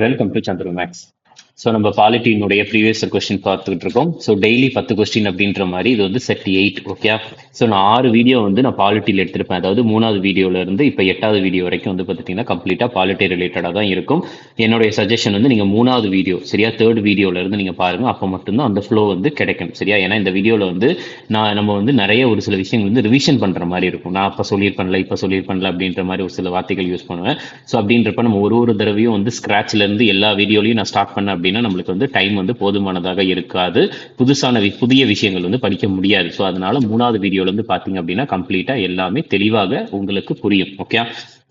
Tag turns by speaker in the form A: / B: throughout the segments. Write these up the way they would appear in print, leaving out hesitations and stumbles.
A: Welcome to Chandra Max. So நம்ம பாலிட்டியினுடைய previous question பார்த்துக்கிட்டு இருக்கோம். ஸோ டெய்லி 10 கொஸ்டின் அப்படின்ற மாதிரி இது வந்து செட் 8. ஓகே. ஸோ நான் 6 வீடியோ வந்து நான் பாலிட்டியில் எடுத்திருப்பேன். அதாவது 3வது வீடியோல இருந்து இப்போ 8வது வீடியோ வரைக்கும் வந்து பார்த்துட்டிங்கன்னா கம்ப்ளீட்டாக பாலிட்டி ரிலேட்டடாக தான் இருக்கும். என்னுடைய சஜஷன் வந்து நீங்கள் 3வது வீடியோ சரியா 3rd வீடியோல இருந்து நீங்கள் பாருங்க. அப்போ மட்டும்தான் அந்த ஃப்ளோ வந்து கிடைக்கும் சரியா. ஏன்னா இந்த வீடியோவில் வந்து நம்ம வந்து நிறைய ஒரு சில விஷயங்கள் வந்து ரிவிஷன் பண்ணுற மாதிரி இருக்கும். நான் அப்போ சொல்லியிருப்பேன்ல இப்போ சொல்லியிருப்பேன்ல அப்படின்ற மாதிரி ஒரு சில வார்த்தைகள் யூஸ் பண்ணுவேன். ஸோ அப்படின்றப்ப நம்ம ஒரு தடவையும் வந்து ஸ்க்ராட்ச்ல இருந்து எல்லா வீடியோலையும் நான் ஸ்டார்ட் பண்ணேன் அப்படின்னா நம்மளுக்கு வந்து டைம் வந்து போதுமானதாக இருக்காது. புதிய விஷயங்கள் வந்து படிக்க முடியாது. ஸோ அதனால 3வது வீடியோல இருந்து பார்த்தீங்க அப்படின்னா கம்ப்ளீட்டா எல்லாமே தெளிவாக உங்களுக்கு புரியும். ஓகே.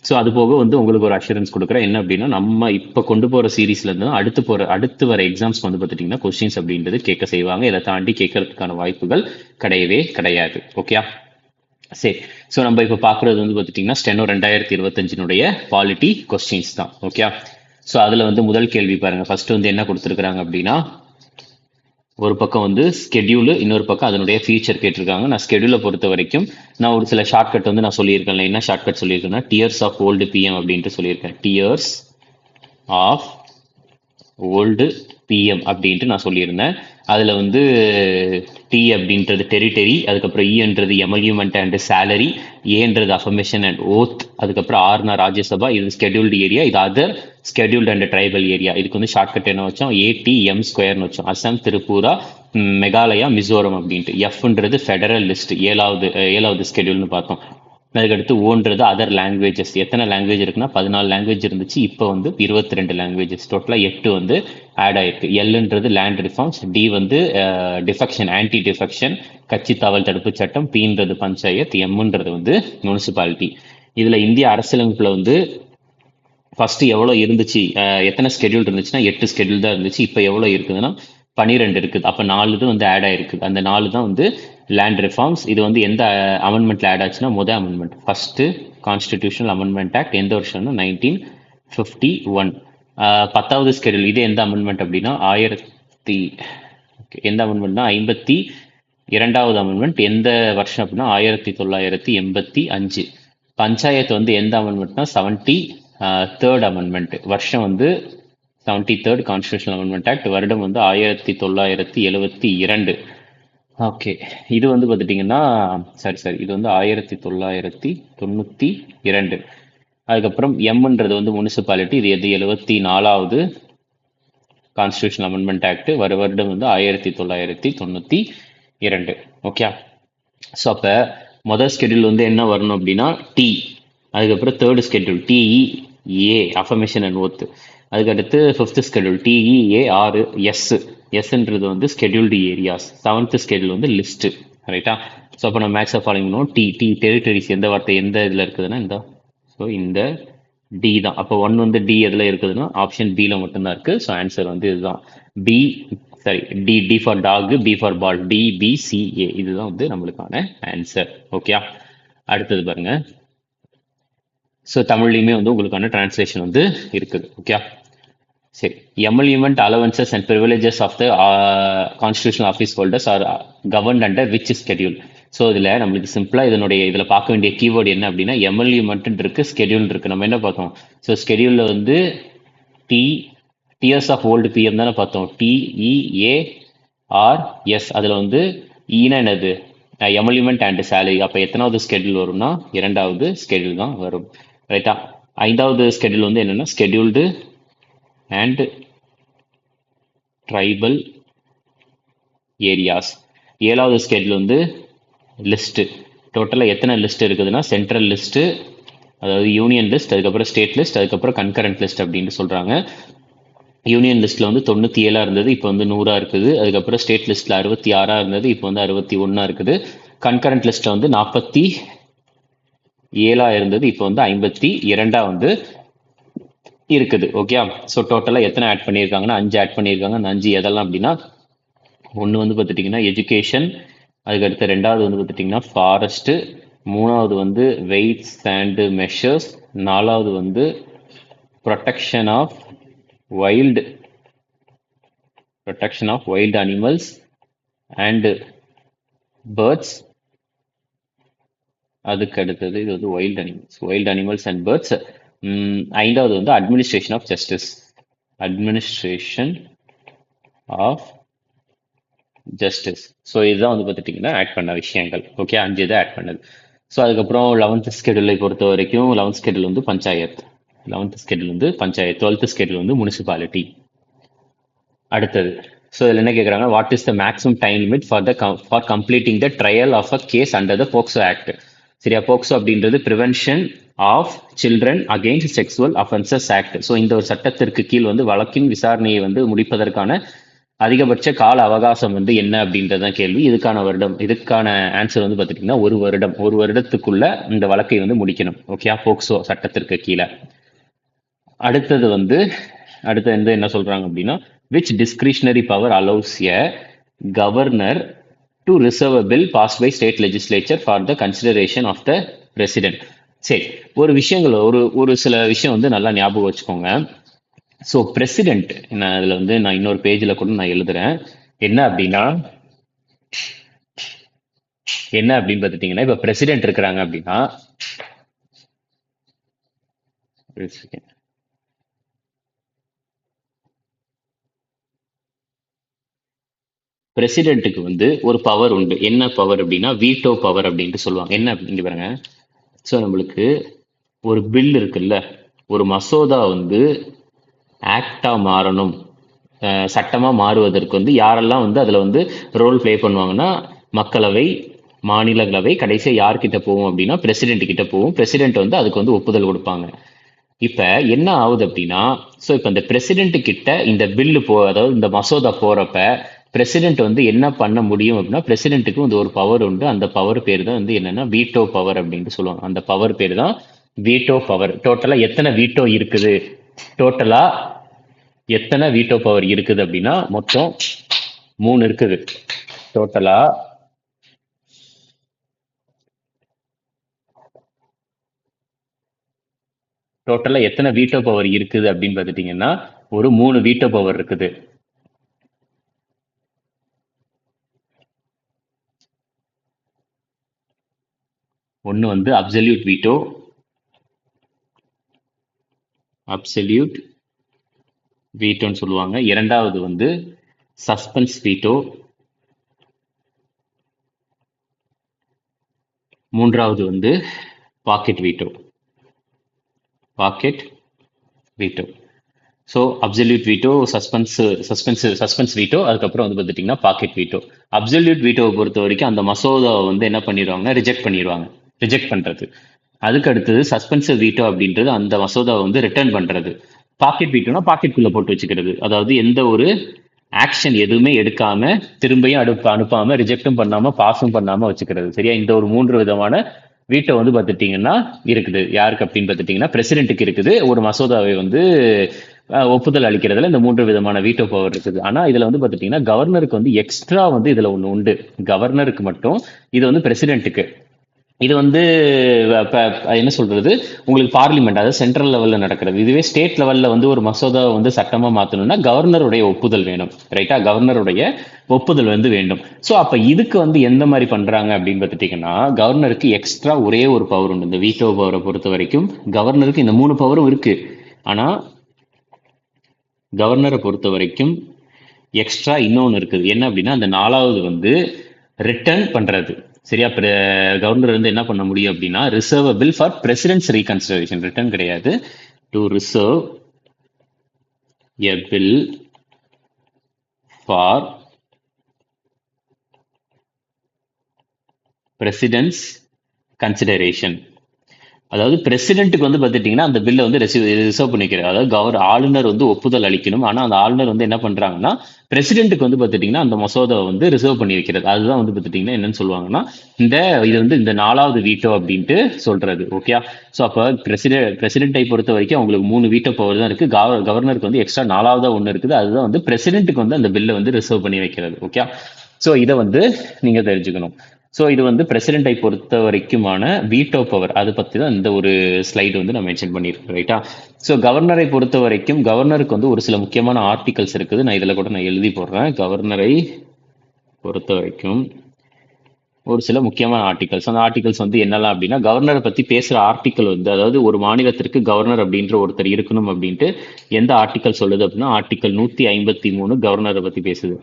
A: ஸோ அது போக வந்து உங்களுக்கு ஒரு அஷூரன்ஸ் கொடுக்குறேன். என்ன அப்படின்னா நம்ம இப்போ கொண்டு போகிற சீரீஸ்ல இருந்து அடுத்து வர எக்ஸாம்ஸ் வந்து பார்த்துட்டிங்கன்னா கொஸ்டின்ஸ் அப்படின்றது கேட்க செய்வாங்க. இதை தாண்டி கேட்கறதுக்கான வாய்ப்புகள் கிடையவே கிடையாது. ஓகே. சரி. ஸோ நம்ம இப்போ பார்க்குறது வந்து பார்த்துட்டிங்கன்னா ஸ்டெனோ 2025 பாலிட்டி கொஸ்டின்ஸ் தான். ஓகே. ஸோ அதில் வந்து முதல் கேள்வி பாருங்கள். ஃபர்ஸ்ட் வந்து என்ன கொடுத்துருக்குறாங்க அப்படின்னா ஒரு பக்கம் வந்து ஸ்கெடியூலு, இன்னொரு பக்கம் அதனுடைய ஃபீச்சர் கேட்டிருக்காங்க. நான் ஸ்கெடியூலை பொறுத்த வரைக்கும் நான் ஒரு சில ஷார்ட்கட் வந்து நான் சொல்லியிருக்கேன். என்ன ஷார்ட்கட் சொல்லியிருக்கேன்னா டியர்ஸ் ஆஃப் ஓல்டு பிஎம் அப்படின்ட்டு சொல்லியிருக்கேன். டியர்ஸ் ஆஃப் ஓல்டு பிஎம் அப்படின்ட்டு நான் சொல்லியிருந்தேன். அதில் வந்து டி அப்படின்றது டெரிட்டரி, அதுக்கப்புறம் இன்றது எமல்யூமெண்ட் அண்ட் சேலரி, ஏன்றது அஃபர்மேஷன் அண்ட் ஓத், அதுக்கப்புறம் ஆர்னா ராஜ்யசபா, இது ஸ்கெடியூல்டு ஏரியா, இது other scheduled and tribal area. இதுக்கு வந்து ஷார்ட்கட் என்ன வச்சோம், ஏடிஎம் ஸ்கொயர்னு வச்சோம். அசாம், திரிபுரா, மெகாலயா, மிசோரம் அப்படின்ட்டு. எஃப்ன்றது ஃபெடரல் லிஸ்ட், ஏழாவது ஸ்கெடியூல்னு பார்த்தோம். அதுக்கடுத்து ஓன்றது அதர் லாங்குவேஜஸ். எத்தனை லாங்குவேஜ் இருக்குன்னா 14 லாங்குவேஜ் இருந்துச்சு. இப்போ வந்து 22 லாங்குவேஜஸ். டோட்டலாக 8 வந்து ஆட் ஆயிருக்கு. எல்ன்றது லேண்ட் ரிஃபார்ம்ஸ், டி வந்து டிஃபெக்ஷன், ஆன்டி டிஃபெக்ஷன், கட்சி தாவல் தடுப்பு சட்டம், பீன்றது பஞ்சாயத், எம்ன்றது வந்து முனிசிபாலிட்டி. இதில் இந்திய அரசியலமைப்பில் வந்து ஃபர்ஸ்ட் எவ்வளோ இருந்துச்சு, எத்தனை ஸ்கெடியூல் இருந்துச்சுன்னா 8 ஸ்கெடியூல் தான் இருந்துச்சு. இப்போ எவ்வளோ இருக்குதுன்னா 12 இருக்குது. அப்போ 4 இது வந்து ஆட் ஆயிருக்கு. அந்த 4 தான் வந்து லேண்ட் ரிஃபார்ம்ஸ். இது வந்து எந்த அமெண்ட்மெண்ட்ல ஆட் ஆச்சுன்னா முதல் amendment, first constitutional amendment act. எந்த வருஷம்னா 1951. 10வது ஸ்கெடியூல், இது எந்த அமெண்ட்மெண்ட் அப்படின்னா எந்த அமெண்ட்மெண்ட்னா 52வது அமெண்ட்மெண்ட். எந்த வருஷம் அப்படின்னா 1985. பஞ்சாயத்து வந்து எந்த அமெண்ட்மெண்ட்னா 73rd அமெண்ட்மெண்ட். வருஷம் வந்து 73rd கான்ஸ்டியூஷனல் அமெண்ட்மெண்ட் ஆக்ட். வருடம் வந்து 1972. ஓகே. இது வந்து பார்த்துட்டிங்கன்னா சரி இது வந்து 1992. அதுக்கப்புறம் எம்ன்றது வந்து முனிசிபாலிட்டி. இது 74வது கான்ஸ்டியூஷனல் அமெண்ட்மெண்ட் ஆக்ட். வருடம் வந்து 1992. ஓகே. ஸோ அப்போ முதல் ஸ்கெடியூல் வந்து என்ன வரணும் அப்படின்னா டி. அதுக்கப்புறம் 3rd schedule DEA, affirmation and oath. அதுக்கடுத்து 5th ஸ்கெடியூல் டிஇஏ 6 எஸ்ன்றது வந்து ஸ்கெடியூல்டு ஏரியாஸ். 7th ஸ்கெடியூல் வந்து லிஸ்ட். ரைட்டா. ஸோ அப்போ நம்ம மேக்ஸை ஃபாலோயிங் பண்ணுவோம். டி டெரிட்டரிஸ் எந்த வார்த்தை எந்த இதில் இருக்குதுன்னா இந்த, ஸோ இந்த டி தான். அப்போ 1 வந்து டி எதில் இருக்குதுன்னா ஆப்ஷன் பியில் மட்டும்தான் இருக்குது. ஸோ ஆன்சர் வந்து இதுதான். பி சரி D for dog, B for ball, DBCA. இதுதான் வந்து நம்மளுக்கான ஆன்சர். ஓகே. அடுத்தது பாருங்க. ஸோ தமிழ்லையுமே வந்து உங்களுக்கான டிரான்ஸ்லேஷன் வந்து இருக்குது. ஓகே. சரி. Emolument allowances and privileges of the constitutional office holders are governed under which schedule. So இதில் நம்மளுக்கு சிம்பிளாக இதில் பார்க்க வேண்டிய கீவேர்டு என்ன அப்படின்னா எமல்யூமெண்ட் இருக்கு, ஸ்கெடியூல் இருக்கு. நம்ம என்ன பார்த்தோம், ஸோ ஸ்கெடியூலில் வந்து டியர்ஸ் ஆஃப் ஓல்டு பிஎம் தானே பார்த்தோம். டிஇஏஆர்எஸ். அதில் வந்து ஈனா என்னது, எமல்யூமெண்ட் அண்ட் சேலரி. அப்போ எத்தனாவது ஸ்கெடியூல் வரும்னா 2வது ஸ்கெடியூல் தான் வரும். ரைட்டா. 5வது ஸ்கெடியூல் வந்து என்னன்னா ஸ்கெடியூல்டு அண்ட் ட்ரைபல் ஏரியாஸ். 7வது ஸ்கெடியூல் வந்து லிஸ்ட். டோட்டலாக எத்தனை லிஸ்ட் இருக்குதுன்னா சென்ட்ரல் லிஸ்ட், அதாவது யூனியன் லிஸ்ட், அதுக்கப்புறம் ஸ்டேட் லிஸ்ட், அதுக்கப்புறம் கன்கரண்ட் லிஸ்ட் அப்படின்னு சொல்றாங்க. யூனியன் லிஸ்ட்ல வந்து 97 இருந்தது, இப்போ வந்து 100 இருக்குது. அதுக்கப்புறம் ஸ்டேட் லிஸ்ட்ல 66 இருந்தது, இப்போ வந்து 61 இருக்குது. கன்கரண்ட் லிஸ்ட்ல வந்து 47 இருந்தது, இப்போ வந்து 52 வந்து இருக்குது. ஓகே. ஸோ டோட்டலாக எத்தனை ஆட் பண்ணியிருக்காங்கன்னா 5 ஆட் பண்ணியிருக்காங்க. அந்த 5 எதெல்லாம் அப்படின்னா ஒன்று வந்து பார்த்துட்டிங்கன்னா எஜுகேஷன், அதுக்கடுத்து 2வது வந்து பார்த்துட்டிங்கன்னா ஃபாரஸ்ட்டு, 3வது வந்து வெயிட்ஸ் அண்ட் மெஷர்ஸ், 4வது வந்து protection of wild animals and birds. அதுக்கு அடுத்தது இது வந்து வைல்டு அனிமல்ஸ் அண்ட் பேர்ட்ஸ். 5வது வந்து administration of justice. Administration of justice. So இதுதான் வந்து பார்த்துட்டிங்கன்னா ஆட் பண்ண விஷயங்கள். ஓகே, 5 இதை ஆட் பண்ணது. ஸோ அதுக்கப்புறம் 11th ஸ்கெடியூலை பொறுத்த வரைக்கும் 11th ஸ்கெடியூல் வந்து பஞ்சாயத், 11th ஸ்கெடியூல் வந்து பஞ்சாயத், 12th ஸ்கெடியூல் வந்து முனிசிபாலிட்டி. அடுத்தது ஸோ இதில் என்ன கேட்குறாங்க, what is the maximum time limit for completing the trial of a case under the POCSO act. சரியா, போக்சோ அப்படின்றது prevention of children against sexual offences act. So இந்த ஒரு சட்டத்திற்கு கீழ் வந்து வழக்கின் விசாரணையை வந்து முடிப்பதற்கான அதிகபட்ச கால அவகாசம் வந்து என்ன அப்படின்றதான் கேள்வி. இதுக்கான ஆன்சர் வந்து பார்த்துட்டிங்கன்னா 1 வருடம். 1 வருடத்துக்குள்ள இந்த வழக்கை வந்து முடிக்கணும். ஓகே, போக்சோ சட்டத்திற்கு கீழே. அடுத்தது என்ன சொல்றாங்க அப்படின்னா, which discretionary power allows a governor to reserve a bill passed by state legislature for the consideration of the president. சரி, ஒரு சில விஷயம் வந்து நல்லா ஞாபகம் வச்சுக்கோங்க. ஸோ பிரசிடென்ட், நான் இதில் வந்து நான் இன்னொரு பேஜில் கூட நான் எழுதுறேன். என்ன அப்படின்னு பார்த்துட்டிங்கன்னா, இப்போ பிரசிடென்ட் இருக்கிறாங்க அப்படின்னா, பிரசிடென்ட்டுக்கு வந்து ஒரு பவர் உண்டு. என்ன பவர் அப்படின்னா வீட்டோ பவர் அப்படின்ட்டு சொல்லுவாங்க. என்ன அப்படிங்க பாருங்க, ஸோ நம்மளுக்கு ஒரு பில் இருக்குல்ல, ஒரு மசோதா வந்து ஆக்டா மாறணும், சட்டமா மாறுவதற்கு வந்து யாரெல்லாம் வந்து அதுல வந்து ரோல் பிளே பண்ணுவாங்கன்னா, மக்களவை, மாநிலங்களவை, கடைசியாக யார்கிட்ட போவோம் அப்படின்னா பிரசிடென்ட் கிட்ட போவோம். பிரசிடென்ட் வந்து அதுக்கு வந்து ஒப்புதல் கொடுப்பாங்க. இப்ப என்ன ஆகுது அப்படின்னா, ஸோ இப்போ இந்த பிரசிடென்ட் கிட்ட இந்த பில்லு அதாவது இந்த மசோதா போறப்ப பிரசிடென்ட் வந்து என்ன பண்ண முடியும் அப்படின்னா, பிரசிடென்ட்டுக்கு வந்து ஒரு பவர் உண்டு. அந்த பவர் பேர் தான் வந்து என்னன்னா வீட்டோ பவர் அப்படின்ட்டு சொல்லுவாங்க. அந்த பவர் பேர் தான் வீட்டோ பவர். டோட்டலா எத்தனை வீட்டோ இருக்குது அப்படின்னா மொத்தம் 3 இருக்குது. டோட்டலா எத்தனை வீட்டோ பவர் இருக்குது அப்படின்னு பார்த்துட்டீங்கன்னா, ஒரு 3 வீட்டோ பவர் இருக்குது. ஒன்று வந்து அப்சல்யூட் வீட்டோன்னு சொல்லுவாங்க. இரண்டாவது வந்து சஸ்பென்ஸ் வீட்டோ. மூன்றாவது வந்து pocket veto. So absolute veto, suspense veto, அதுக்கப்புறம் வந்து பார்த்துட்டிங்கன்னா பாக்கெட் வீட்டோ. அப்சல்யூட் வீட்டோவை பொறுத்த வரைக்கும் அந்த மசோதாவை வந்து என்ன பண்ணிடுவாங்கன்னா ரிஜெக்ட் பண்ணுறது. அதுக்கு அடுத்தது சஸ்பென்சிவ் வீட்டோ அப்படின்றது அந்த மசோதாவை வந்து ரிட்டர்ன் பண்ணுறது. பாக்கெட் வீட்டோனா பாக்கெட்டுக்குள்ளே போட்டு வச்சுக்கிறது, அதாவது எந்த ஒரு ஆக்ஷன் எதுவுமே எடுக்காம திரும்பியும் அனுப்பாம ரிஜெக்டும் பண்ணாம பாஸும் பண்ணாம வச்சுக்கிறது. சரியா, இந்த ஒரு 3 விதமான வீட்டோ வந்து பார்த்துட்டிங்கன்னா இருக்குது. யாருக்கு அப்படின்னு பார்த்துட்டிங்கன்னா பிரசிடென்ட்டுக்கு இருக்குது. ஒரு மசோதாவை வந்து ஒப்புதல் அளிக்கிறதுல இந்த 3 விதமான வீட்டோ பவர் இருக்குது. ஆனா இதுல வந்து பார்த்துட்டிங்கன்னா கவர்னருக்கு வந்து எக்ஸ்ட்ரா வந்து இதுல ஒன்று உண்டு. கவர்னருக்கு மட்டும், இது வந்து பிரசிடென்ட்டுக்கு. இது வந்து என்ன சொல்றது, உங்களுக்கு பார்லிமெண்ட், அதாவது சென்ட்ரல் லெவல்ல நடக்கிறது. இதுவே ஸ்டேட் லெவல்ல வந்து ஒரு மசோதா வந்து சட்டமா மாத்தணும்னா கவர்னருடைய ஒப்புதல் வேணும். ரைட்டா, கவர்னருடைய ஒப்புதல் வந்து வேண்டும். ஸோ அப்ப இதுக்கு வந்து எந்த மாதிரி பண்றாங்க அப்படின்னு பார்த்துட்டீங்கன்னா, கவர்னருக்கு எக்ஸ்ட்ரா ஒரே ஒரு பவர் உண்டு. இந்த வீட்டோ பவரை பொறுத்த வரைக்கும் கவர்னருக்கு இந்த 3 பவரும் இருக்கு. ஆனா கவர்னரை பொறுத்த வரைக்கும் எக்ஸ்ட்ரா இன்னொன்று இருக்குது. என்ன அப்படின்னா, அந்த 4வது வந்து ரிட்டர்ன் பண்றது. சரியா, கவர்னர் வந்து என்ன பண்ண முடியும் அப்படின்னா, reserve bill for president's reconsideration. Return கிடையாது, to reserve a bill for president's consideration. அதாவது பிரசிடென்ட்டுக்கு வந்து பார்த்துட்டிங்கன்னா அந்த பில்லை வந்து ரிசர்வ் பண்ணிக்கிறது. அதாவது ஆளுநர் வந்து ஒப்புதல் அளிக்கணும். ஆனால் அந்த ஆளுநர் வந்து என்ன பண்ணுறாங்கன்னா பிரசிடென்ட்டுக்கு வந்து பார்த்துட்டிங்கன்னா அந்த மசோதாவை வந்து ரிசர்வ் பண்ணி வைக்கிறது. அதுதான் வந்து பார்த்துட்டிங்கன்னா என்னன்னு சொல்லுவாங்கன்னா இது வந்து இந்த 4வது வீட்டோ அப்படின்ட்டு சொல்றது. ஓகே, ஸோ அப்போ பிரசிடென்ட்டை பொறுத்த வரைக்கும் அவங்களுக்கு 3 வீட்டோ பவர் தான் இருக்குது. கவர்னருக்கு வந்து எக்ஸ்ட்ரா 4வதா ஒன்று இருக்குது. அதுதான் வந்து பிரசிடென்ட்டுக்கு வந்து அந்த பில்லை வந்து ரிசர்வ் பண்ணி வைக்கிறது. ஓகே, ஸோ இதை வந்து நீங்கள் தெரிஞ்சுக்கணும். ஸோ இது வந்து பிரசிடென்ட்டை பொறுத்த வரைக்குமான வீட்டோ பவர், அதை பற்றி தான் இந்த ஒரு ஸ்லைடு வந்து நான் மென்ஷன் பண்ணியிருக்கேன். ரைட்டா, ஸோ கவர்னரை பொறுத்த வரைக்கும் கவர்னருக்கு வந்து ஒரு சில முக்கியமான ஆர்டிகல்ஸ் இருக்குது. நான் இதில் கூட நான் எழுதி போடுறேன். கவர்னரை பொறுத்த வரைக்கும் ஒரு சில முக்கியமான ஆர்டிகல்ஸ். அந்த ஆர்டிகல்ஸ் வந்து என்னெல்லாம் அப்படின்னா, கவர்னரை பத்தி பேசுற ஆர்டிகல் வந்து, அதாவது ஒரு மாநிலத்திற்கு கவர்னர் அப்படின்ற ஒருத்தர் இருக்கணும் அப்படின்ட்டு எந்த ஆர்டிகல் சொல்லுது அப்படின்னா, ஆர்டிகல் 153 கவர்னரை பத்தி பேசுது.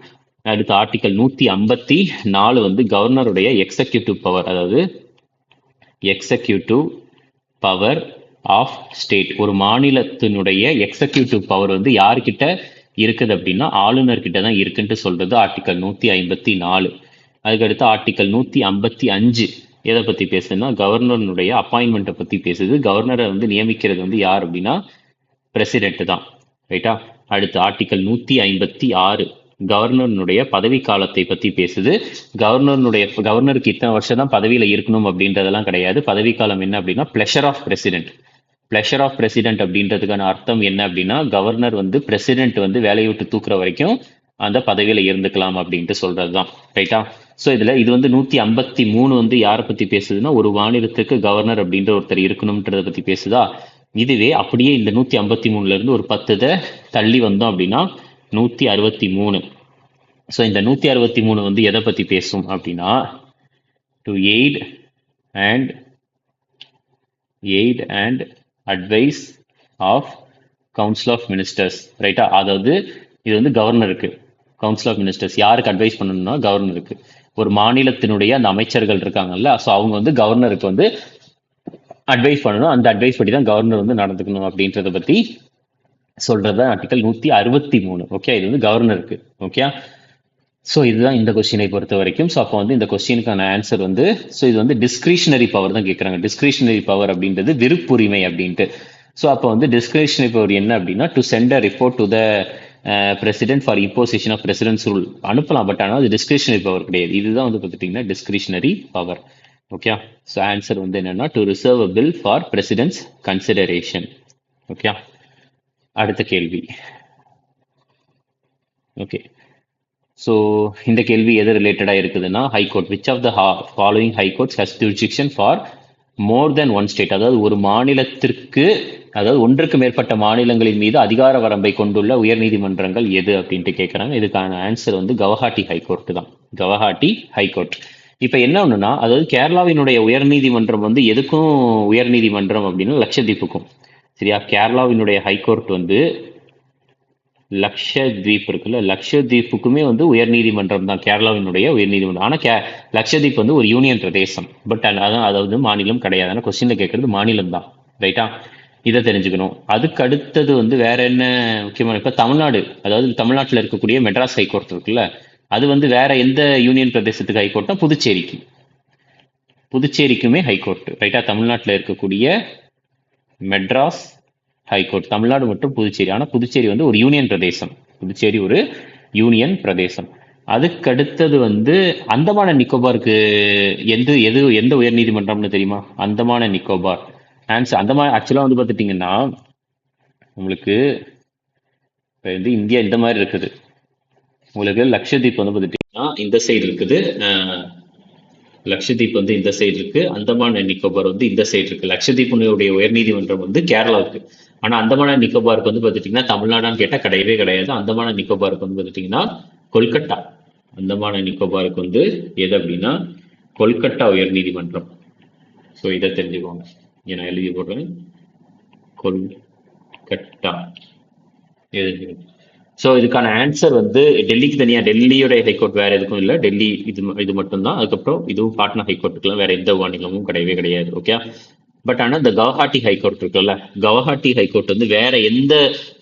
A: அடுத்து ஆர்டிகல் 154 வந்து கவர்னருடைய எக்ஸிக்யூட்டிவ் பவர், அதாவது எக்ஸிக்யூட்டிவ் பவர் ஆஃப் ஸ்டேட். ஒரு மாநிலத்தினுடைய எக்ஸிக்யூட்டிவ் பவர் வந்து யாருக்கிட்ட இருக்குது அப்படின்னா ஆளுநர்கிட்ட தான் இருக்குன்ட்டு சொல்றது ஆர்டிகல் 154. அதுக்கடுத்து ஆர்டிகல் 155 எதை பத்தி பேசுதுன்னா கவர்னருடைய அப்பாயின்மெண்ட்டை பத்தி பேசுது. கவர்னரை வந்து நியமிக்கிறது வந்து யார் அப்படின்னா பிரசிடென்ட் தான், ரைட்டா. அடுத்து ஆர்டிகல் 156 கவர்னருடைய பதவி காலத்தை பத்தி பேசுது. கவர்னருக்கு இத்தனை வருஷம் தான் பதவியில இருக்கணும் அப்படின்றதெல்லாம் கிடையாது. பதவி காலம் என்ன அப்படின்னா pleasure of president. Pleasure of president அப்படின்றதுக்கான அர்த்தம் என்ன அப்படின்னா, கவர்னர் வந்து பிரசிடென்ட் வந்து வேலையை விட்டு தூக்குற வரைக்கும் அந்த பதவியில இருந்துக்கலாம் அப்படின்ட்டு சொல்றதுதான், ரைட்டா. ஸோ இது வந்து 153 வந்து யாரை பத்தி பேசுதுன்னா, ஒரு மாநிலத்துக்கு கவர்னர் அப்படின்ற ஒருத்தர் இருக்கணும்ன்றத பத்தி பேசுதா. இதுவே அப்படியே இந்த 153 இருந்து ஒரு 10 தள்ளி வந்தோம் அப்படின்னா 163. ஸோ இந்த 163 வந்து எதை பத்தி பேசும் அப்படின்னா, to aid and advise of council of ministers, ரைட்டா. அதாவது இது வந்து கவர்னருக்கு, கவுன்சில் ஆஃப் மினிஸ்டர்ஸ் யாருக்கு அட்வைஸ் பண்ணணும்னா கவர்னருக்கு. ஒரு மாநிலத்தினுடைய அந்த அமைச்சர்கள் இருக்காங்கல்ல, ஸோ அவங்க வந்து கவர்னருக்கு வந்து அட்வைஸ் பண்ணணும். அந்த அட்வைஸ் படி தான் கவர்னர் வந்து நடந்துக்கணும் அப்படின்றத பத்தி சொல்றது ஆர்டிகல் 163. ஓகே, இது வந்து கவர்னருக்கு. ஓகே, ஸோ இதுதான் இந்த கொஸ்டினை பொறுத்த வரைக்கும். ஸோ அப்போ வந்து இந்த கொஸ்டினுக்கான ஆன்சர் வந்து, ஸோ இது வந்து டிஸ்கிரிஷனரி பவர் தான் கேட்குறாங்க. டிஸ்கிரிஷனரி பவர் அப்படின்றது விருப்புரிமை அப்படின்ட்டு. ஸோ அப்போ வந்து டிஸ்கிரிஷனரி பவர் என்ன அப்படின்னா, to send a report to the president for imposition of president's rule அனுப்பலாம். பட் ஆனால் அது டிஸ்கிரிஷனரி பவர் கிடையாது. இதுதான் வந்து பார்த்துட்டிங்கன்னா discretionary power. Okay, so answer வந்து என்னன்னா, to reserve a bill for president's consideration. Okay, அடுத்த கேள்வி. ஓகே, ஸோ இந்த கேள்வி எது ரிலேட்டடாக இருக்குதுன்னா, high court which of the following high courts has jurisdiction for more than one state. அதாவது ஒரு மாநிலத்திற்கு, அதாவது ஒன்றுக்கு மேற்பட்ட மாநிலங்களின் மீது அதிகார வரம்பை கொண்டுள்ள உயர்நீதிமன்றங்கள் எது அப்படின்ட்டு கேட்குறாங்க. இதுக்கான ஆன்சர் வந்து கவுஹாட்டி ஹைகோர்ட் தான். கவுஹாட்டி ஹைகோர்ட். இப்போ என்ன ஒன்றுனா, அதாவது கேரளாவினுடைய உயர்நீதிமன்றம் வந்து எதுக்கும் உயர்நீதிமன்றம் அப்படின்னா லட்சத்தீப்புக்கும், சரியா. கேரளாவினுடைய ஹைகோர்ட் வந்து லக்ஷத்வீப் இருக்குல்ல, லக்ஷத்வீப்புக்குமே வந்து உயர்நீதிமன்றம் தான், கேரளாவினுடைய உயர்நீதிமன்றம். ஆனால் லக்ஷத்வீப் வந்து ஒரு யூனியன் பிரதேசம், பட் அதாவது மாநிலம் கிடையாது. ஆனால் கொஸ்டின்ல கேட்கறது மாநிலம் தான், ரைட்டா. இதை தெரிஞ்சுக்கணும். அதுக்கு அடுத்தது வந்து வேற என்ன முக்கியமான, இப்போ தமிழ்நாடு, அதாவது தமிழ்நாட்டில் இருக்கக்கூடிய மெட்ராஸ் ஹைகோர்ட் இருக்குல்ல, அது வந்து வேற எந்த யூனியன் பிரதேசத்துக்கு ஹைகோர்ட்னா புதுச்சேரிக்கு, புதுச்சேரிக்குமே ஹைகோர்ட், ரைட்டா. தமிழ்நாட்டில் இருக்கக்கூடிய மெட்ராஸ் ஹைகோர்ட், தமிழ்நாடு மற்றும் புதுச்சேரி. ஆனால் புதுச்சேரி வந்து ஒரு யூனியன் பிரதேசம், புதுச்சேரி ஒரு யூனியன் பிரதேசம். அதுக்கு அடுத்தது வந்து அந்தமான நிக்கோபாருக்கு எந்த உயர் நீதிமன்றம்னு தெரியுமா? அந்தமான நிக்கோபார். ஆன்சர் அந்தமான ஆக்சுவலாக வந்து பார்த்துட்டிங்கன்னா, உங்களுக்கு இப்போ வந்து இந்தியா இந்த மாதிரி இருக்குது. உங்களுக்கு லக்ஷதீப் வந்து பார்த்துட்டிங்கன்னா இந்த சைடு இருக்குது, லக்ஷதீப் வந்து இந்த சைடு இருக்கு, அந்தமான நிக்கோபார் வந்து இந்த சைடு இருக்கு. லக்ஷதீப்புடைய உயர்நீதிமன்றம் வந்து கேரளாவுக்கு. ஆனா அந்தமான நிக்கோபாருக்கு வந்து பார்த்துட்டீங்கன்னா தமிழ்நாடான்னு கேட்டா கிடையவே கிடையாது. அந்தமான நிக்கோபாருக்கு வந்து பார்த்துட்டீங்கன்னா கொல்கட்டா. அந்தமான நிக்கோபாருக்கு வந்து எது அப்படின்னா கொல்கட்டா உயர்நீதிமன்றம். ஸோ இதை தெரிஞ்சுக்கோங்க, நான் எழுதி போடுறேன், கொல்கட்டா. ஸோ இதுக்கான ஆன்சர் வந்து டெல்லிக்கு தனியாக, டெல்லியோட ஹைகோர்ட் வேற எதுக்கும் இல்லை, டெல்லி இது மட்டும்தான். அதுக்கப்புறம் இதுவும் பாட்னா ஹைகோர்ட்டுக்குலாம் வேற எந்த மாநிலமும் கிடையவே கிடையாது. ஓகே, பட் ஆனால் இந்த கவுஹாட்டி ஹைகோர்ட் இருக்குல்ல, கவுஹாட்டி ஹைகோர்ட் வந்து வேற எந்த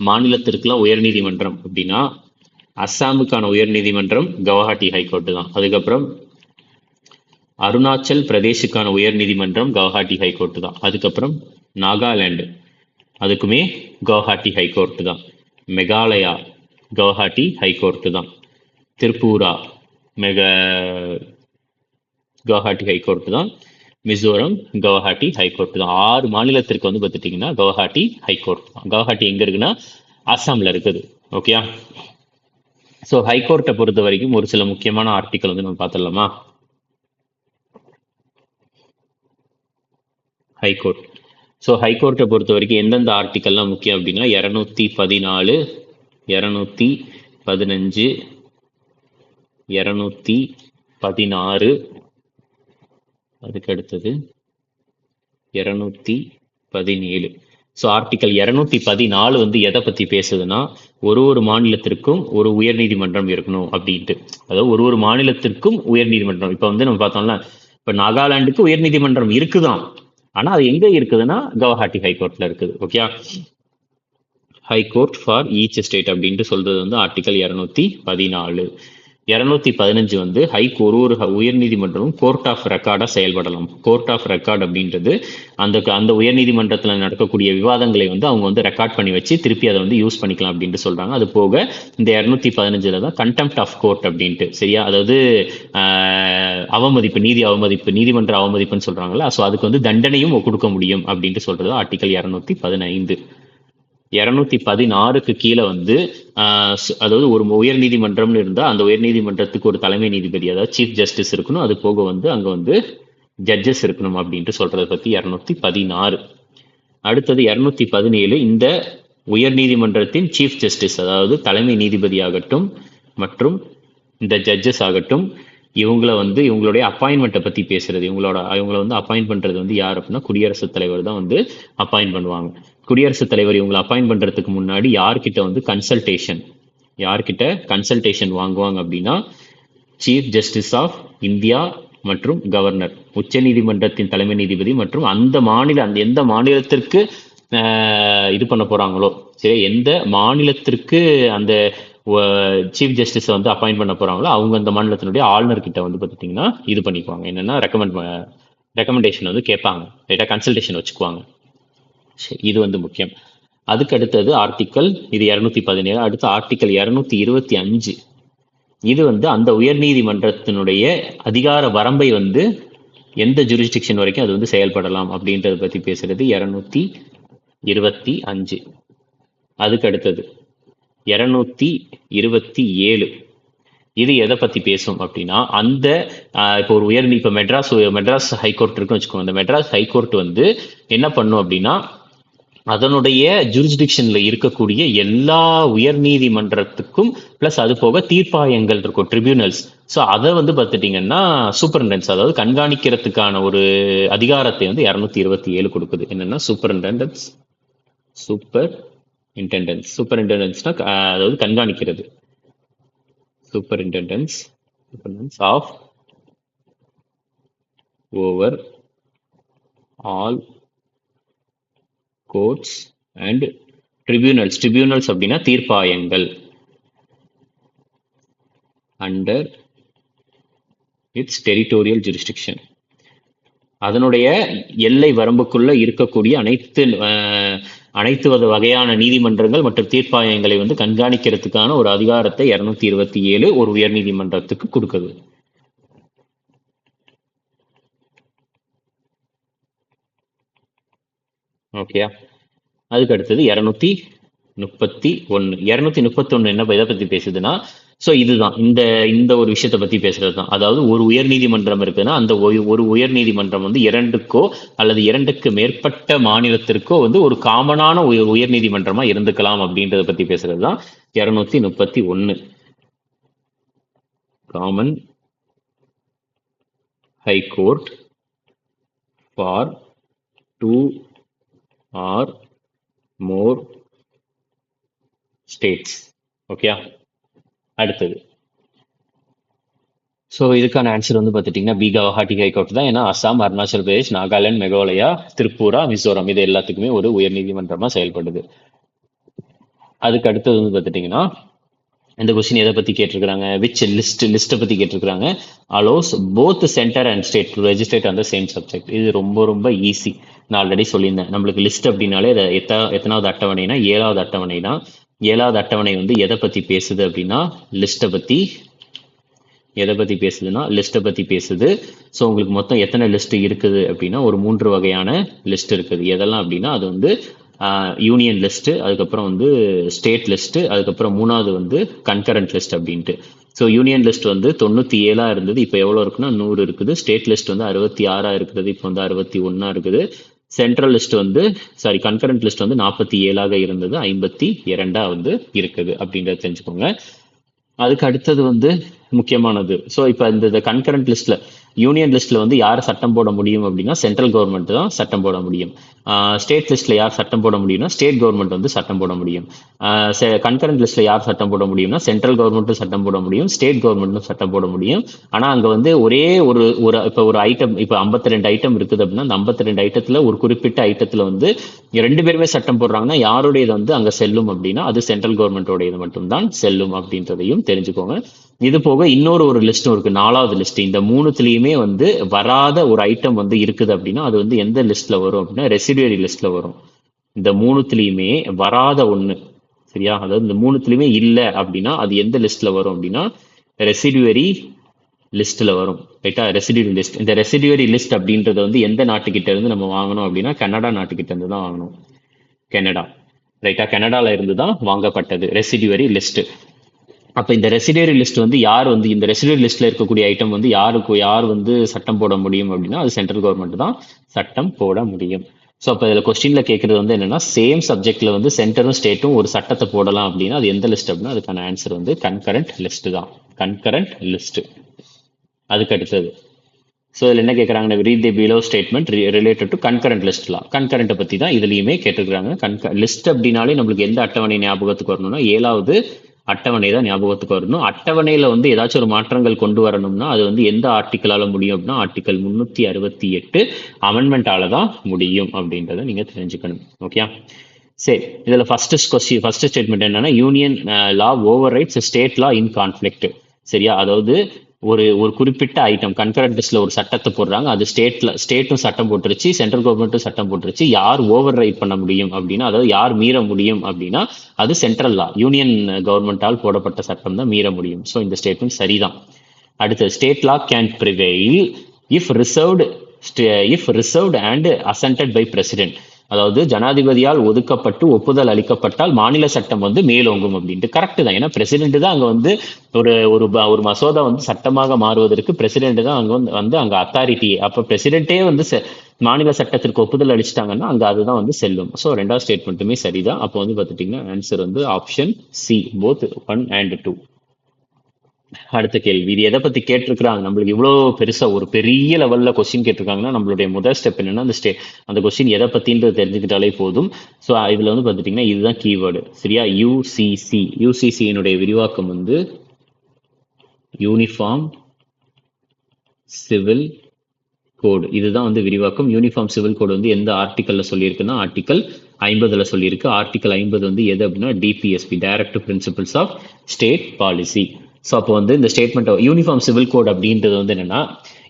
A: மாநிலத்திற்குலாம் உயர்நீதிமன்றம் அப்படின்னா, அஸ்ஸாமுக்கான உயர்நீதிமன்றம் கவுஹாட்டி ஹைகோர்ட் தான். அதுக்கப்புறம் அருணாச்சல் பிரதேசுக்கான உயர்நீதிமன்றம் கவுஹாட்டி ஹைகோர்ட் தான். அதுக்கப்புறம் நாகாலாந்து, அதுக்குமே கவுஹாட்டி ஹைகோர்ட் தான். மெகாலயா கவுஹாட்டி ஹைகோர்ட் தான். திரிபுரா கவுஹாட்டி ஹைகோர்ட் தான். மிசோரம் கவுஹாட்டி ஹைகோர்ட் தான். 6 மாநிலத்திற்கு வந்து பார்த்துட்டிங்கன்னா கவுஹாட்டி ஹைகோர்ட் தான். கவுஹாட்டி எங்க இருக்குன்னா அஸ்ஸாம்ல இருக்குது. ஓகே, ஸோ ஹைகோர்ட்டை பொறுத்த வரைக்கும் ஒரு சில முக்கியமான ஆர்டிக்கல் வந்து நம்ம பார்த்துடலாமா? ஹைகோர்ட். ஸோ ஹைகோர்ட்டை பொறுத்த வரைக்கும் எந்தெந்த ஆர்டிக்கல்லாம் முக்கியம் அப்படின்னா 214, 215, 216, அதுக்கு அடுத்தது 217. ஸோ ஆர்டிகல் 214 வந்து எதை பற்றி பேசுதுன்னா ஒரு மாநிலத்திற்கும் ஒரு உயர்நீதிமன்றம் இருக்கணும் அப்படின்ட்டு. அதாவது ஒரு மாநிலத்திற்கும் உயர்நீதிமன்றம். இப்போ வந்து நம்ம பார்த்தோம்ல, இப்போ நாகாலாந்துக்கு உயர்நீதிமன்றம் இருக்குதான், ஆனால் அது எங்கே இருக்குதுன்னா கவுஹாட்டி ஹைகோர்ட்டில் இருக்குது. Okay, high court for each state அப்படின்ட்டு சொல்றது வந்து ஆர்டிகல் 214. 215 வந்து ஒரு உயர்நீதிமன்றமும் கோர்ட் ஆஃப் ரெக்கார்டா செயல்படலாம். கோர்ட் ஆஃப் ரெக்கார்ட் அப்படின்றது அந்த உயர்நீதிமன்றத்தில் நடக்கக்கூடிய விவாதங்களை வந்து அவங்க வந்து ரெக்கார்ட் பண்ணி வச்சு திருப்பி அதை வந்து யூஸ் பண்ணிக்கலாம் அப்படின்ட்டு சொல்றாங்க. அது போக இந்த 215 தான் கண்டெம்ட் ஆஃப் கோர்ட் அப்படின்ட்டு, சரியா, அதாவது அவமதிப்பு, நீதிமன்ற அவமதிப்புன்னு சொல்றாங்கல்ல, ஸோ அதுக்கு வந்து தண்டனையும் கொடுக்க முடியும் அப்படின்ட்டு சொல்றது ஆர்டிகல் 215. 216க்கு கீழே வந்து அதாவது ஒரு உயர் நீதிமன்றம்னு இருந்தால் அந்த உயர் நீதிமன்றத்துக்கு ஒரு தலைமை நீதிபதி, அதாவது சீஃப் ஜஸ்டிஸ் இருக்கணும். அது போக வந்து அங்கே வந்து ஜட்ஜஸ் இருக்கணும் அப்படின்ட்டு சொல்றதை பற்றி 216. அடுத்தது 217, இந்த உயர் நீதிமன்றத்தின் சீஃப் ஜஸ்டிஸ், அதாவது தலைமை நீதிபதி ஆகட்டும் மற்றும் இந்த ஜட்ஜஸ் ஆகட்டும், இவங்களுடைய அப்பாயின்மெண்ட்டை பற்றி பேசுறது. இவங்களை வந்து அப்பாயின்ட் பண்ணுறது வந்து யார் அப்படின்னா குடியரசுத் தலைவர் தான் வந்து அப்பாயின்ட் பண்ணுவாங்க. குடியரசுத் தலைவர் இவங்களை அப்பாயின்ட் பண்ணுறதுக்கு முன்னாடி யார்கிட்ட வந்து கன்சல்டேஷன் வாங்குவாங்க அப்படின்னா சீஃப் ஜஸ்டிஸ் ஆஃப் இந்தியா மற்றும் கவர்னர், உச்ச நீதிமன்றத்தின் தலைமை நீதிபதி மற்றும் எந்த மாநிலத்திற்கு இது பண்ண போறாங்களோ, சரி, எந்த மாநிலத்திற்கு அந்த சீஃப் ஜஸ்டிஸை வந்து அப்பாயின்ட் பண்ண போறாங்களோ அவங்க அந்த மாநிலத்தினுடைய ஆளுநர் கிட்ட வந்து பார்த்துட்டிங்கன்னா இது பண்ணிக்குவாங்க, என்னன்னா ரெக்கமெண்டேஷன் வந்து கேட்பாங்க, ரைட்டா, கன்சல்டேஷன் வச்சுக்குவாங்க. இது வந்து முக்கியம். அதுக்கு அடுத்தது ஆர்டிக்கல், இது 217. அடுத்து ஆர்டிக்கல் 225. இது வந்து அந்த உயர்நீதிமன்றத்தினுடைய அதிகார வரம்பை வந்து எந்த ஜூரிஸ்டிக்ஷன் வரைக்கும் அது வந்து செயல்படலாம் அப்படின்றத பத்தி பேசுறது 225. அதுக்கு அடுத்தது 227. இது எதை பத்தி பேசும் அப்படின்னா அந்த இப்போ இப்போ மெட்ராஸ் ஹைகோர்ட் இருக்குன்னு வச்சுக்கோங்க. அந்த மெட்ராஸ் ஹைகோர்ட் வந்து என்ன பண்ணும் அப்படின்னா அதனுடைய ஜூரிஸ்டிக்ஷன்ல இருக்கக்கூடிய எல்லா உயர் நீதிமன்றத்துக்கும் பிளஸ் அது போக தீர்ப்பாயங்கள் இருக்கும், ட்ரிபியூனல்ஸ். ஸோ அதை வந்து பார்த்துட்டீங்கன்னா சூப்பரிண்டன்ஸ், அதாவது கண்காணிக்கிறதுக்கான ஒரு அதிகாரத்தை வந்து 227 கொடுக்குது. என்னன்னா சூப்பரிண்டெண்டன்ஸ்னா அதாவது கண்காணிக்கிறது. Superintendence of over all courts and tribunals அப்படின்னா தீர்ப்பாயங்கள் அண்டர் இட்ஸ் டெரிட்டோரியல் ஜூரிஸ்டிக்ஷன். அதனுடைய எல்லை வரம்புக்குள்ள இருக்கக்கூடிய அனைத்து வகையான நீதிமன்றங்கள் மற்றும் தீர்ப்பாயங்களை வந்து கண்காணிக்கிறதுக்கான ஒரு அதிகாரத்தை 227 ஒரு உயர் நீதிமன்றத்துக்கு கொடுக்குது. ஓகேயா, அதுக்கு அடுத்தது 231. 231 என்ன எதை பத்தி பேசுதுன்னா, ஸோ இதுதான் இந்த ஒரு விஷயத்தை பத்தி பேசுறது தான். அதாவது ஒரு உயர் நீதிமன்றம் இருக்குன்னா அந்த ஒரு உயர் நீதிமன்றம் வந்து இரண்டுக்கோ அல்லது இரண்டுக்கு மேற்பட்ட மாநிலத்திற்கோ வந்து ஒரு காமனான உயர் நீதிமன்றமா இருந்துக்கலாம் அப்படின்றத பத்தி பேசுறது தான் 231. Common high court for 2 or more states. Okay, அடுத்தது ஸோ இதுக்கான ஆன்சர் வந்து பார்த்துட்டிங்கன்னா பி கவுஹாட்டி ஹைகோர்ட் தான். ஏன்னா அசாம், அருணாச்சல் பிரதேஷ், நாகாலாந்து, மெகாலயா, திரிபுரா, மிசோரம் இது எல்லாத்துக்குமே ஒரு உயர் நீதிமன்றமாக செயல்படுது. அதுக்கு அடுத்தது வந்து பார்த்துட்டிங்கன்னா இந்த கொஸ்டின் எதை பற்றி கேட்டிருக்கிறாங்க, விச் லிஸ்ட்டை பற்றி கேட்டிருக்கிறாங்க. Allows both centre and state to legislate on the same subject. இது ரொம்ப ரொம்ப ஈஸி. நான் ஆல்ரெடி சொல்லியிருந்தேன், நம்மளுக்கு லிஸ்ட் அப்படின்னாலே எத்தனாவது அட்டவணைனா 7வது அட்டவணை தான். 7வது அட்டவணை வந்து எதை பற்றி பேசுது அப்படின்னா லிஸ்ட்டை பற்றி பேசுது. ஸோ உங்களுக்கு மொத்தம் எத்தனை லிஸ்ட் இருக்குது அப்படின்னா ஒரு 3 வகையான லிஸ்ட் இருக்குது. எதெல்லாம் அப்படின்னா அது வந்து யூனியன் லிஸ்ட்டு, அதுக்கப்புறம் வந்து ஸ்டேட் லிஸ்ட்டு, அதுக்கப்புறம் 3வது வந்து கன்கரண்ட் லிஸ்ட் அப்படின்ட்டு. ஸோ யூனியன் லிஸ்ட் வந்து 97 இருந்தது, இப்போ எவ்வளோ இருக்குன்னா 100 இருக்குது. ஸ்டேட் லிஸ்ட் வந்து 66 இருக்கிறது, இப்போ வந்து 61 இருக்குது. சென்ட்ரல் லிஸ்ட் வந்து கன்கரண்ட் லிஸ்ட் வந்து 47 இருந்தது, 52 வந்து இருக்குது அப்படின்றத தெரிஞ்சுக்கோங்க. அதுக்கு அடுத்தது வந்து முக்கியமானது. ஸோ இப்போ இந்த கன்கரண்ட் லிஸ்ட்ல யூனியன் லிஸ்ட்ல வந்து யார் சட்டம் போட முடியும் அப்படின்னா சென்ட்ரல் கவர்மெண்ட் தான் சட்டம் போட முடியும். ஸ்டேட் லிஸ்ட்ல யார் சட்டம் போட முடியும்னா ஸ்டேட் கவர்மெண்ட் வந்து சட்டம் போட முடியும். கன்கரண்ட் லிஸ்ட்ல யார் சட்டம் போட முடியும்னா சென்ட்ரல் கவர்மெண்ட்டும் சட்டம் போட முடியும், ஸ்டேட் கவர்மெண்ட்டும் சட்டம் போட முடியும். ஆனா அங்க வந்து ஒரே ஒரு ஒரு இப்போ ஒரு ஐட்டம், இப்போ 52 ஐட்டம் இருக்குது அப்படின்னா அந்த 52 ஐட்டத்துல ஒரு குறிப்பிட்ட ஐட்டத்துல வந்து 2 பேருமே சட்டம் போடுறாங்கன்னா யாருடையது வந்து அங்க செல்லும் அப்படின்னா அது சென்ட்ரல் கவர்மெண்டோடையது மட்டும்தான் செல்லும் அப்படின்றதையும் தெரிஞ்சுக்கோங்க. இது போக இன்னொரு ஒரு லிஸ்டும் இருக்கு, 4வது லிஸ்ட். இந்த மூணுத்துலயுமே வந்து வராத ஒரு ஐட்டம் வந்து இருக்குது அப்படின்னா அது வந்து எந்த லிஸ்ட்ல வரும் அப்படின்னா ரெசிடுவரி லிஸ்ட்ல வரும். இந்த மூணுத்துலயுமே வராத ஒண்ணு, சரியா, அதாவது இந்த மூணுத்துலயுமே இல்ல அப்படின்னா அது எந்த லிஸ்ட்ல வரும் அப்படின்னா ரெசிடுவரி லிஸ்ட்ல வரும். ரைட்டா, ரெசிடுவரி லிஸ்ட். இந்த ரெசிடுவரி லிஸ்ட் அப்படின்றது வந்து எந்த நாட்டுக்கிட்ட இருந்து நம்ம வாங்கணும் அப்படின்னா கனடா நாட்டுக்கிட்ட இருந்து தான் வாங்கணும். கனடா, ரைட்டா, கனடால இருந்து தான் வாங்கப்பட்டது ரெசிடுவரி லிஸ்ட். அப்ப இந்த ரெசிடரி லிஸ்ட் வந்து யார் வந்து இந்த ரெசிடரி லிஸ்ட்ல இருக்கக்கூடிய ஐட்டம் வந்து யார் வந்து சட்டம் போட முடியும் அப்படின்னா அது சென்ட்ரல் கவர்மெண்ட் தான் சட்டம் போட முடியும். ஸோ அப்போ இதில் கொஸ்டின்ல கேட்கறது வந்து என்னன்னா சேம் சப்ஜெக்ட்ல வந்து சென்டரும் ஸ்டேட்டும் ஒரு சட்டத்தை போடலாம் அப்படின்னா அது எந்த லிஸ்ட் அப்படின்னா அதுக்கான ஆன்சர் வந்து கன்கரண்ட் லிஸ்ட் தான். Concurrent list. அதுக்கு அடுத்தது ஸோ இதில் என்ன கேட்குறாங்க, read the below statement related to concurrent லிஸ்ட்லாம். கன்கரண்ட்டை பற்றி தான் இதுலையுமே கேட்டிருக்காங்க. லிஸ்ட் அப்படின்னாலே நம்மளுக்கு எந்த அட்டவணை ஞாபகத்துக்கு வரணும்னா 7வது அட்டவணை தான் ஞாபகத்துக்கு வரணும். அட்டவணையில வந்து ஏதாச்சும் ஒரு மாற்றங்கள் கொண்டு வரணும்னா அது வந்து எந்த ஆர்டிக்கலால முடியும் அப்படின்னா ஆர்டிக்கல் 368 அமெண்ட்மெண்டால தான் முடியும் அப்படின்றத நீங்க தெரிஞ்சுக்கணும். ஓகே, சரி. இதுல ஃபர்ஸ்ட் ஸ்டேட்மெண்ட் என்னன்னா யூனியன் லா ஓவர் ரைட்ஸ் ஸ்டேட் லா இன் கான்ஃபிளிக்ட். சரியா, அதாவது ஒரு குறிப்பிட்ட ஐட்டம் கன்கரண்ட் லிஸ்ட்ல ஒரு சட்டத்தை போடுறாங்க, அது ஸ்டேட்டும் சட்டம் போட்டுருச்சு, சென்ட்ரல் கவர்மெண்ட்டும் சட்டம் போட்டுருச்சு. யார் ஓவர் ரைட் பண்ண முடியும் அப்படின்னா அதாவது யார் மீற முடியும் அப்படின்னா அது சென்ட்ரல் லா, யூனியன் கவர்மெண்டால் போடப்பட்ட சட்டம் தான் மீற முடியும். ஸோ இந்த ஸ்டேட்மெண்ட் சரிதான். அடுத்து state law can prevail if reserved and assented by president. அதாவது ஜனாதிபதியால் ஒதுக்கப்பட்டு ஒப்புதல் அளிக்கப்பட்டால் மாநில சட்டம் வந்து மேலோங்கும் அப்படின்ட்டு கரெக்ட் தான். ஏன்னா பிரசிடென்ட் தான் அங்க வந்து ஒரு மசோதா வந்து சட்டமாக மாறுவதற்கு பிரசிடென்ட் தான் அங்க வந்து அங்க அத்தாரிட்டி. அப்ப பிரசிடென்ட்டே வந்து மாநில சட்டத்திற்கு ஒப்புதல் அளிச்சிட்டாங்கன்னா அங்க அதுதான் வந்து செல்லும். ஸோ 2வது ஸ்டேட்மெண்ட்டுமே சரிதான். அப்போ வந்து பார்த்துட்டீங்கன்னா ஆன்சர் வந்து ஆப்ஷன் சி, போத் 1 and 2. அடுத்த கேள்வி, இது எதை பத்தி கேட்டிருக்கிறாங்க, நம்மளுக்கு இவ்வளவு பெருசா ஒரு பெரிய லெவல்ல கொஸ்டின் கேட்டிருக்காங்கன்னா நம்மளுடைய முதல் ஸ்டெப் என்னன்னா அந்த கொஸ்டின் எதை பத்தின்றது தெரிஞ்சுக்கிட்டாலே போதும். ஸோ இதுல வந்து பார்த்துட்டீங்கன்னா இதுதான் கீவேர்டு, சரியா. யூசிசியினுடைய விரிவாக்கம் வந்து யூனிஃபார்ம் சிவில் கோடு. இதுதான் வந்து விரிவாக்கம். யூனிஃபார்ம் சிவில் கோடு வந்து எந்த ஆர்டிக்கல்ல சொல்லியிருக்குன்னா ஆர்டிக்கல் 50ல சொல்லியிருக்கு. ஆர்டிக்கல் 50 வந்து எது அப்படின்னா DPSP, directive principles of state policy. So அப்போ வந்து இந்த ஸ்டேட்மெண்ட் யூனிஃபார்ம் சிவில் கோட் அப்படின்றது வந்து என்னன்னா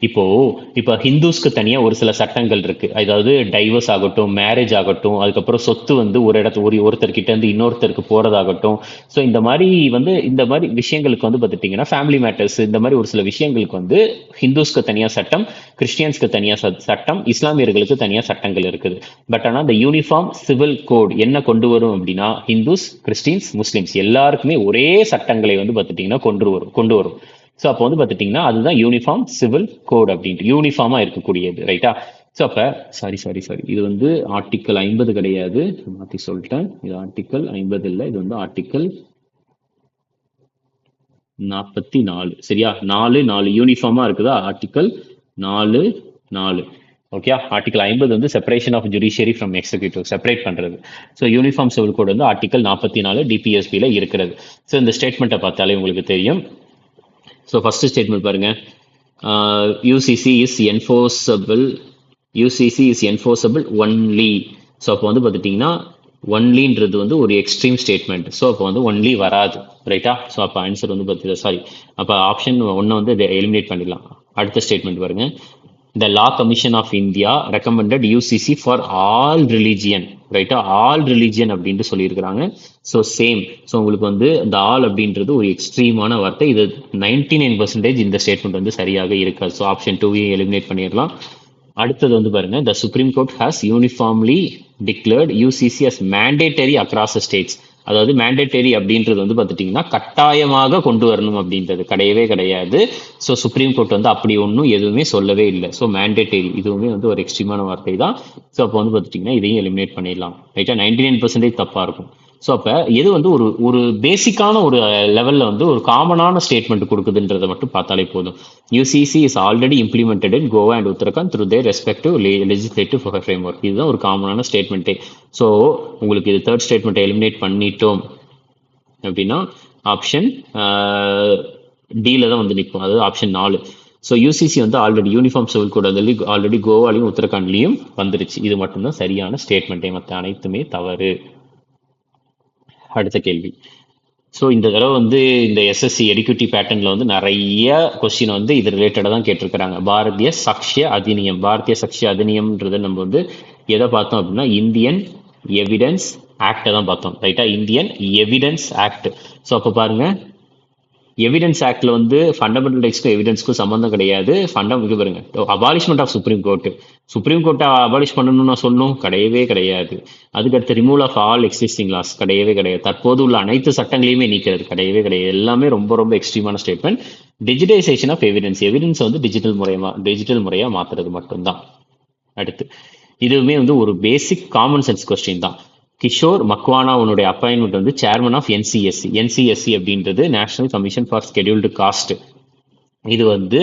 A: இப்போ ஹிந்துஸ்க்கு தனியா ஒரு சில சட்டங்கள் இருக்கு. அதாவது டைவர்ஸ் ஆகட்டும், மேரேஜ் ஆகட்டும், அதுக்கப்புறம் சொத்து வந்து ஒருத்தர்கிட்ட இருந்து இன்னொருத்தருக்கு போறதாகட்டும். ஸோ இந்த மாதிரி விஷயங்களுக்கு வந்து பார்த்துட்டீங்கன்னா ஃபேமிலி மேட்டர்ஸ், இந்த மாதிரி ஒரு சில விஷயங்களுக்கு வந்து ஹிந்துஸ்க்கு தனியா சட்டம், கிறிஸ்டியன்ஸ்க்கு தனியா சட்டம், இஸ்லாமியர்களுக்கு தனியா சட்டங்கள் இருக்குது. பட் ஆனால் இந்த யூனிஃபார்ம் சிவில் கோட் என்ன கொண்டு வரும் அப்படின்னா ஹிந்துஸ், கிறிஸ்டியன்ஸ், முஸ்லிம்ஸ் எல்லாருக்குமே ஒரே சட்டங்களை வந்து பார்த்துட்டீங்கன்னா கொண்டு வரும். ஸோ அப்போ வந்து பார்த்துட்டிங்கன்னா அதுதான் யூனிஃபார்ம் சிவில் கோட் அப்படின்ட்டு யூனிஃபார்மா இருக்கக்கூடியது, ரைட்டா. ஸோ அப்போ சாரி இது வந்து ஆர்டிக்கல் 50 கிடையாது, மாற்றி சொல்லிட்டேன். இது ஆர்டிக்கல் 50 இல்லை, இது வந்து ஆர்டிக்கல் 44, சரியா. 4 யூனிஃபார்மா இருக்குதா, ஆர்டிக்கல் 4. ஓகே, ஆர்டிகல் 50 வந்து separation of judiciary from executive, separate பண்றது. ஸோ யூனிஃபார்ம் சிவில் கோட் வந்து ஆர்டிகல் 44 டிபிஎஸ்பியில் இருக்கிறது. ஸோ இந்த ஸ்டேட்மெண்ட்டை பார்த்தாலே உங்களுக்கு தெரியும். ஸோ ஃபர்ஸ்ட் ஸ்டேட்மெண்ட் பாருங்க, UCC is enforceable only. So அப்போ வந்து பார்த்துட்டிங்கன்னா ஒன்லின்றது வந்து ஒரு எக்ஸ்ட்ரீம் ஸ்டேட்மெண்ட். ஸோ அப்போ வந்து ஒன்லி வராது, ரைட்டா. ஸோ அப்போ ஆன்சர் வந்து அப்போ ஆப்ஷன் 1 வந்து எலிமினேட் பண்ணிடலாம். அடுத்த ஸ்டேட்மெண்ட் பாருங்க, the law commission of India recommended UCC for all religion, ரைட்டா. ஆல் ரிலிஜியன் அப்படின்ட்டு சொல்லியிருக்கிறாங்க. So same. ஸோ உங்களுக்கு வந்து இந்த ஆல் அப்படின்றது ஒரு எக்ஸ்ட்ரீமான வார்த்தை. இது 99% இந்த ஸ்டேட்மெண்ட் வந்து சரியாக இருக்காது. ஸோ ஆப்ஷன் 2 எலிமினேட் பண்ணிடலாம். அடுத்தது வந்து பாருங்க, the Supreme Court has uniformly declared UCC as mandatory across the states. அதாவது மேண்டேட்டரி அப்படின்றது வந்து பார்த்துட்டிங்கன்னா கட்டாயமாக கொண்டு வரணும் அப்படின்றது கிடையவே கிடையாது. ஸோ சுப்ரீம் கோர்ட் வந்து அப்படி ஒன்றும் எதுவுமே சொல்லவே இல்லை. ஸோ மேண்டேட்டரி இதுவுமே வந்து ஒரு எக்ஸ்ட்ரீமான வார்த்தை தான். ஸோ அப்போ வந்து பார்த்துட்டிங்கன்னா இதையும் எலிமினேட் பண்ணிடலாம், ரைட்டா. 99% தப்பாக இருக்கும். ஸோ அப்போ எது வந்து ஒரு ஒரு பேசிக்கான ஒரு லெவலில் வந்து ஒரு காமனான ஸ்டேட்மெண்ட் கொடுக்குதுன்றதை மட்டும் பார்த்தாலே போதும். UCC is already implemented in Goa and Uttarakhand through there respective legislative frame work. இதுதான் ஒரு காமனான ஸ்டேட்மெண்ட்டே. ஸோ உங்களுக்கு இது தேர்ட் ஸ்டேட்மெண்ட்டை எலிமினேட் பண்ணிட்டோம் அப்படின்னா ஆப்ஷன் டியில் தான் வந்து நிற்கும், அதாவது ஆப்ஷன் 4. ஸோ யூசிசி வந்து ஆல்ரெடி யூனிஃபார்ம் சிவில் கோட் அதில் ஆல்ரெடி கோவாலையும் உத்தரகாண்ட்லையும் வந்துருச்சு. இது மட்டும்தான் சரியான ஸ்டேட்மெண்ட்டே, மற்ற அனைத்துமே தவறு. அடுத்த கேள்வி. ஸோ இந்த தடவை வந்து இந்த எஸ்எஸ்சி எடுக்யூட்டி பேட்டர்னில் வந்து நிறைய கொஸ்டின் வந்து இது ரிலேட்டடாக தான் கேட்டிருக்கிறாங்க. பாரதிய சாக்ஷ்ய அதிநியம். பாரதிய சாக்ஷ்ய அதிநியம்ன்றதை நம்ம வந்து எதை பார்த்தோம் அப்படின்னா இந்தியன் எவிடன்ஸ் ஆக்டை தான் பார்த்தோம், ரைட்டா? Indian evidence act. ஸோ அப்போ பாருங்க, எவிடன்ஸ் ஆக்ட்ல வந்து ஃபண்டமெண்டல் ரைட்ஸ்க்கும் எவிடன்ஸ்க்கும் சம்மந்தம் கிடையாது. பாருங்க, abolishment of supreme court. Supreme கோர்ட்டை அபாலிஷ் பண்ணணும்னு சொல்லணும், கிடையவே கிடையாது. அதுக்கடுத்து removal of all existing laws, கிடையவே கிடையாது. தற்போது உள்ள அனைத்து சட்டங்களையுமே நீக்கிறது, கிடையவே கிடையாது. எல்லாமே ரொம்ப ரொம்ப எக்ஸ்ட்ரீமான statement. Digitisation of evidence. Evidence வந்து டிஜிட்டல் முறையா மாத்துறது மட்டும்தான். அடுத்து இதுவுமே வந்து ஒரு பேசிக் காமன் சென்ஸ் கொஸ்டின் தான். கிஷோர் மக்வானாவுடைய அப்பாயின்மெண்ட் வந்து சேர்மன் ஆஃப் என்சிஎஸ்சி. என்சிஎஸ்சி அப்படின்றது national commission for scheduled caste. இது வந்து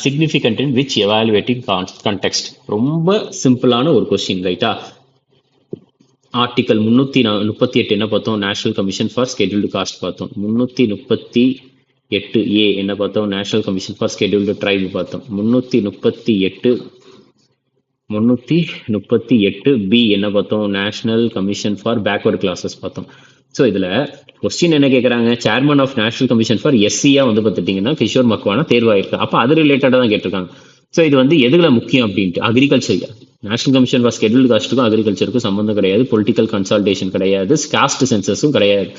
A: significant in which evaluating context. ரொம்ப சிம்பிளான ஒரு கொஸ்டின், ரைட்டா? ஆர்டிகல் 338 என்ன பார்த்தோம்? National commission for scheduled caste பார்த்தோம். 338A என்ன பார்த்தோம்? National commission for scheduled tribe பார்த்தோம். 338B என்ன பார்த்தோம்? National commission for backward classes பார்த்தோம். ஸோ இதில் கொஸ்டின் என்ன கேட்குறாங்க? Chairman of national commission for எஸ்சியா வந்து பார்த்துட்டிங்கன்னா கிஷோர் மக்வானா தேர்வாயிருக்கு. அப்போ அது ரிலேட்டடாக தான் கேட்டிருக்காங்க. ஸோ இது வந்து எதுல முக்கியம் அப்படின்ட்டு agriculture. National commission for scheduled காஸ்ட்டுக்கும் அக்ரிகல்ச்சருக்கும் சம்மந்தம் கிடையாது. பொலிட்டிக்கல் கன்சல்டேஷன் கிடையாது. காஸ்ட் சென்சஸும் கிடையாது.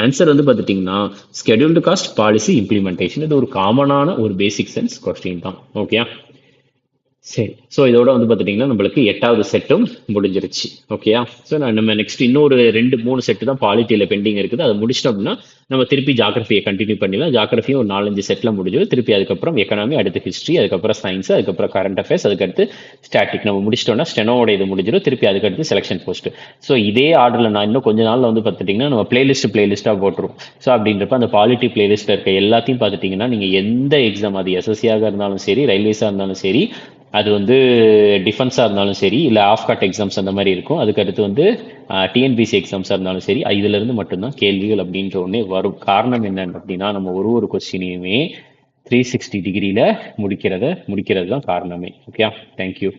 A: ஆன்சர் வந்து பார்த்துட்டிங்கன்னா ஸ்கெடியூல்டு காஸ்ட் பாலிசி இம்ப்ளிமெண்டேஷன். இது ஒரு காமனான ஒரு பேசிக் சென்ஸ் கொஸ்டின் தான். ஓகே, சரி. ஸோ இதோட வந்து பார்த்துட்டிங்கன்னா நம்மளுக்கு 8வது செட்டும் முடிஞ்சிருச்சு. ஓகேயா? ஸோ நம்ம நெக்ஸ்ட் இன்னொரு 2-3 செட்டு தான் பாலிட்டியில் பெண்டிங் இருக்குது. அதை முடிச்சிட்டோம் அப்படின்னா நம்ம திருப்பி ஜாகிரஃபியை கண்டினியூ பண்ணிடலாம். ஜாகிரஃபியும் ஒரு 4-5 செட்டில் முடிஞ்சிடும். திருப்பி அதுக்கப்புறம் எக்கனாமி, அடுத்து ஹிஸ்ட்ரி, அதுக்கப்புறம் சயின்ஸ், அதுக்கப்புறம் கரண்ட் அஃபேர்ஸ், அதுக்கடுத்து ஸ்டாட்டிக் நம்ம முடிச்சிட்டோம்னா ஸ்டெனோட இது முடிஞ்சிடும். திருப்பி அதுக்கடுத்து செலெக்ஷன் போஸ்ட். ஸோ இதே ஆர்டரில் நான் இன்னும் கொஞ்ச நாளில் வந்து பார்த்துட்டிங்கன்னா நம்ம பிளேலிஸ்ட்டாக போட்டுருவோம். ஸோ அப்படின்றப்ப அந்த பாலிட்டி பிளேலிஸ்ட்டில் இருக்க எல்லாத்தையும் பார்த்துட்டிங்கன்னா நீங்கள் எந்த எக்ஸாம், அது எஸ்எஸ்சியாக இருந்தாலும் சரி, ரயில்வேஸாக இருந்தாலும் சரி, அது வந்து டிஃபென்ஸாக இருந்தாலும் சரி, இல்லை ஆஃப் கட் எக்ஸாம்ஸ் அந்த மாதிரி இருக்கும். அதுக்கடுத்து வந்து டிஎன்பிசி எக்ஸாம்ஸாக இருந்தாலும் சரி, இதுலேருந்து மட்டும்தான் கேள்விகள் அப்படின்ற ஒன்றே வரும். காரணம் என்னன்னு அப்படின்னா நம்ம ஒரு கொஸ்டினையுமே 360 டிகிரியில் முடிக்கிறது தான் காரணமே. Okay, thank you.